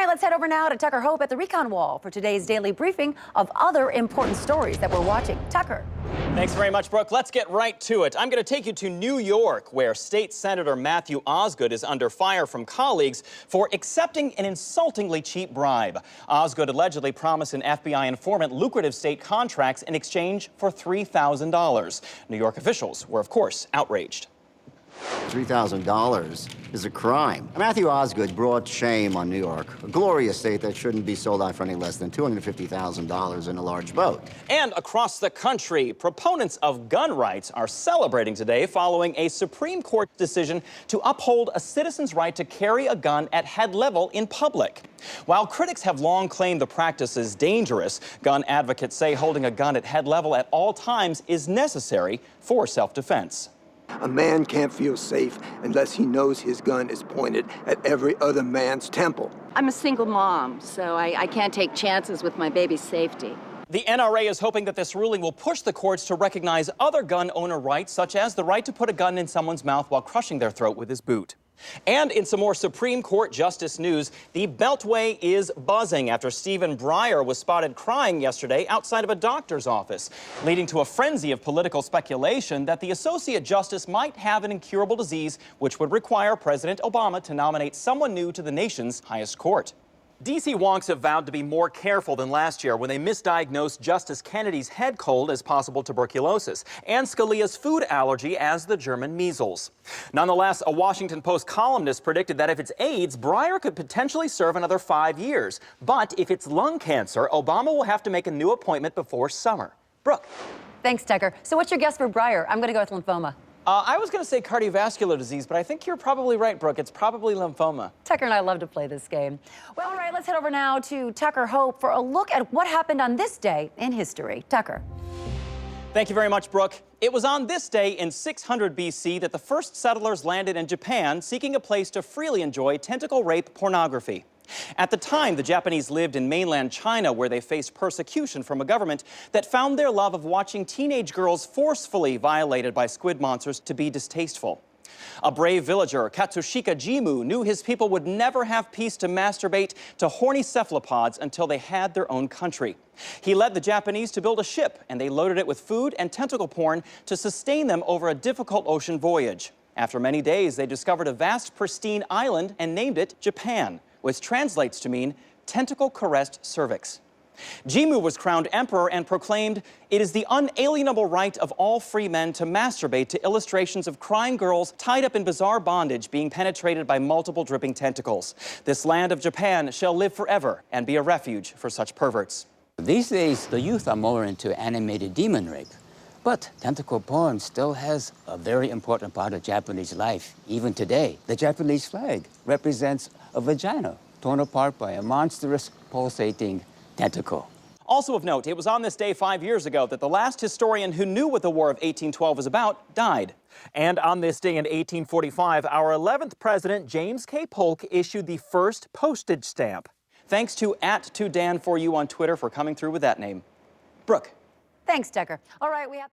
right, let's head over now to Tucker Hope at the Recon Wall for today's daily briefing of other important stories that we're watching. Tucker. Thanks very much, Brooke. Let's get right to it. I'm going to take you to New York, where State Senator Matthew Osgood is under fire from colleagues for accepting an insultingly cheap bribe. Osgood allegedly promised an FBI informant lucrative state contracts in exchange for $3,000. New York officials were, of course, outraged. $3,000 is a crime. Matthew Osgood brought shame on New York, a glorious state that shouldn't be sold out for any less than $250,000 in a large boat. And across the country, proponents of gun rights are celebrating today following a Supreme Court decision to uphold a citizen's right to carry a gun at head level in public. While critics have long claimed the practice is dangerous, gun advocates say holding a gun at head level at all times is necessary for self-defense. A man can't feel safe unless he knows his gun is pointed at every other man's temple. I'm a single mom, so I can't take chances with my baby's safety. The NRA is hoping that this ruling will push the courts to recognize other gun owner rights, such as the right to put a gun in someone's mouth while crushing their throat with his boot. And in some more Supreme Court justice news, the Beltway is buzzing after Stephen Breyer was spotted crying yesterday outside of a doctor's office, leading to a frenzy of political speculation that the Associate Justice might have an incurable disease which would require President Obama to nominate someone new to the nation's highest court. D.C. wonks have vowed to be more careful than last year when they misdiagnosed Justice Kennedy's head cold as possible tuberculosis and Scalia's food allergy as the German measles. Nonetheless, a Washington Post columnist predicted that if it's AIDS, Breyer could potentially serve another 5 years. But if it's lung cancer, Obama will have to make a new appointment before summer. Brooke. Thanks, Tucker. So what's your guess for Breyer? I'm going to go with lymphoma. I was going to say cardiovascular disease, but I think you're probably right, Brooke. It's probably lymphoma. Tucker and I love to play this game. Well, all right, let's head over now to Tucker Hope for a look at what happened on this day in history. Tucker. Thank you very much, Brooke. It was on this day in 600 BC that the first settlers landed in Japan seeking a place to freely enjoy tentacle rape pornography. At the time, the Japanese lived in mainland China, where they faced persecution from a government that found their love of watching teenage girls forcefully violated by squid monsters to be distasteful. A brave villager, Katsushika Jimu, knew his people would never have peace to masturbate to horny cephalopods until they had their own country. He led the Japanese to build a ship, and they loaded it with food and tentacle porn to sustain them over a difficult ocean voyage. After many days, they discovered a vast, pristine island and named it Japan, which translates to mean tentacle-caressed cervix. Jimu was crowned emperor and proclaimed, "It is the unalienable right of all free men to masturbate to illustrations of crying girls tied up in bizarre bondage being penetrated by multiple dripping tentacles. This land of Japan shall live forever and be a refuge for such perverts." These days, the youth are more into animated demon rape. But tentacle porn still has a very important part of Japanese life, even today. The Japanese flag represents a vagina torn apart by a monstrous pulsating tentacle. Also of note, it was on this day 5 years ago that the last historian who knew what the War of 1812 was about died. And on this day in 1845, our 11th president, James K. Polk, issued the first postage stamp. Thanks to @2Dan4U on Twitter for coming through with that name. Brooke. Thanks, Tucker. All right, we have